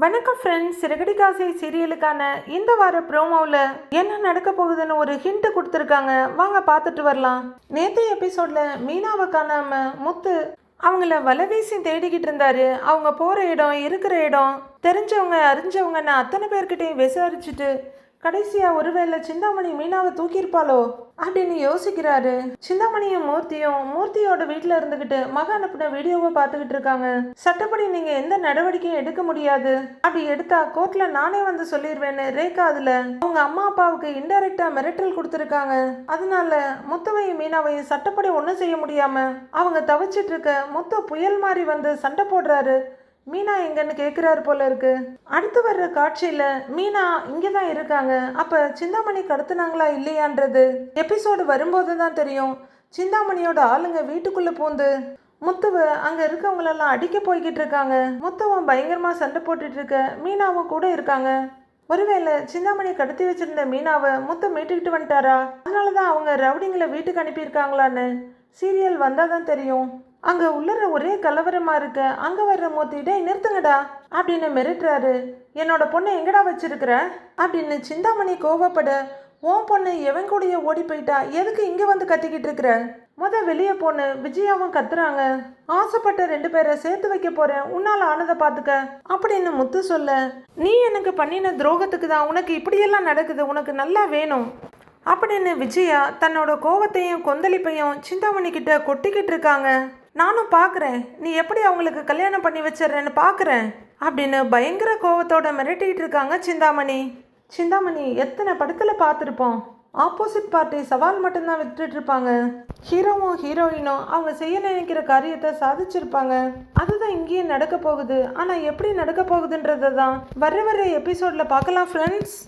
வணக்கம் ஃப்ரெண்ட்ஸ், சிறகடிக்காசை சீரியலுக்கான இந்த வார ப்ரோமோவில் என்ன நடக்க போகுதுன்னு ஒரு ஹிண்ட் கொடுத்துருக்காங்க. வாங்க பார்த்துட்டு வரலாம். நேற்று எபிசோடில் மீனாவை காணாம முத்து அவங்கள வலைவீசி தேடிக்கிட்டு இருந்தாரு. அவங்க போகிற இடம், இருக்கிற இடம், தெரிஞ்சவங்க அறிஞ்சவங்கன்னு அத்தனை பேர்கிட்டையும் விசாரிச்சுட்டு கடைசியா ஒருவேளை சிந்தாமணி மீனாவை தூக்கியிருப்பாளோ அப்படின்னு யோசிக்கிறாரு. சிந்தாமணியும் மூர்த்தியோட வீட்டில் இருந்துகிட்டு மக அனுப்பின வீடியோவை பார்த்துக்கிட்டு இருக்காங்க. சட்டப்படி நீங்க எந்த நடவடிக்கையும் எடுக்க முடியாது, அப்படி எடுத்தா கோர்ட்ல நானே வந்து சொல்லிடுவேன்னு ரேகா அதுல அவங்க அம்மா அப்பாவுக்கு இன்டைரக்டா மிரட்டல் கொடுத்துருக்காங்க. அதனால முத்துவையும் மீனாவையும் சட்டப்படி ஒன்றும் செய்ய முடியாம அவங்க தவிச்சிட்டு இருக்க முத்து புயல் மாதிரி வந்து சண்டை போடுறாரு. மீனா எங்கன்னு கேட்குறாரு போல இருக்கு. அடுத்து வர்ற காட்சியில மீனா இங்கதான் இருக்காங்க. அப்ப சிந்தாமணி கடத்துனாங்களா இல்லையான்றது எபிசோடு வரும்போது தான் தெரியும். சிந்தாமணியோட ஆளுங்க வீட்டுக்குள்ள பூந்து முத்துவை அங்க இருக்கவங்களெல்லாம் அடிக்க போய்கிட்டு இருக்காங்க. முத்துவும் பயங்கரமா சண்டை போட்டுட்டு இருக்க மீனாவும் கூட இருக்காங்க. ஒருவேளை சிந்தாமணி கடத்தி வச்சிருந்த மீனாவை முத்து மீட்டுக்கிட்டு வந்துட்டாரா? அதனாலதான் அவங்க ரவுடிங்களை வீட்டுக்கு அனுப்பியிருக்காங்களான்னு சீரியல் வந்தாதான் தெரியும். அங்க உள்ளற ஒரே கலவரமா இருக்க அங்க வர்ற மூர்த்திட்டே நிறுத்துங்கடா அப்படின்னு மிரட்டுறாரு. என்னோட பொண்ணை எங்கடா வச்சிருக்கிற அப்படின்னு சிந்தாமணி கோவப்பட, உன் பொண்ணு எவன் கூடய ஓடி போயிட்டா, எதுக்கு இங்க வந்து கத்திக்கிட்டு இருக்கிற? வெளியே பொண்ணு விஜயாவும் கத்துறாங்க. ஆசைப்பட்ட 2 பேரை சேர்த்து வைக்க போறேன், உன்னால ஆனதை பாத்துக்க அப்படின்னு முத்து சொல்ல, நீ எனக்கு பண்ணின துரோகத்துக்கு தான் உனக்கு இப்படியெல்லாம் நடக்குது, உனக்கு நல்லா வேணும் அப்படின்னு விஜயா தன்னோட கோவத்தையும் கொந்தளிப்பையும் சிந்தாமணி கிட்ட கொட்டிக்கிட்டு இருக்காங்க. நானும் பார்க்குறேன், நீ எப்படி அவங்களுக்கு கல்யாணம் பண்ணி வச்சிடறேன்னு பார்க்குறேன் அப்படின்னு பயங்கர கோவத்தோட மிரட்டிகிட்டு இருக்காங்க சிந்தாமணி எத்தனை படத்தில் பார்த்துருப்போம். ஆப்போசிட் பார்ட்டி சவால் மட்டும்தான் விட்டுட்டு இருப்பாங்க. ஹீரோவும் ஹீரோயினும் அவங்க செய்ய நினைக்கிற காரியத்தை சாதிச்சிருப்பாங்க. அதுதான் இங்கேயும் நடக்க போகுது. ஆனால் எப்படி நடக்க போகுதுன்றதை தான் வர எபிசோடில் பார்க்கலாம் ஃப்ரெண்ட்ஸ்.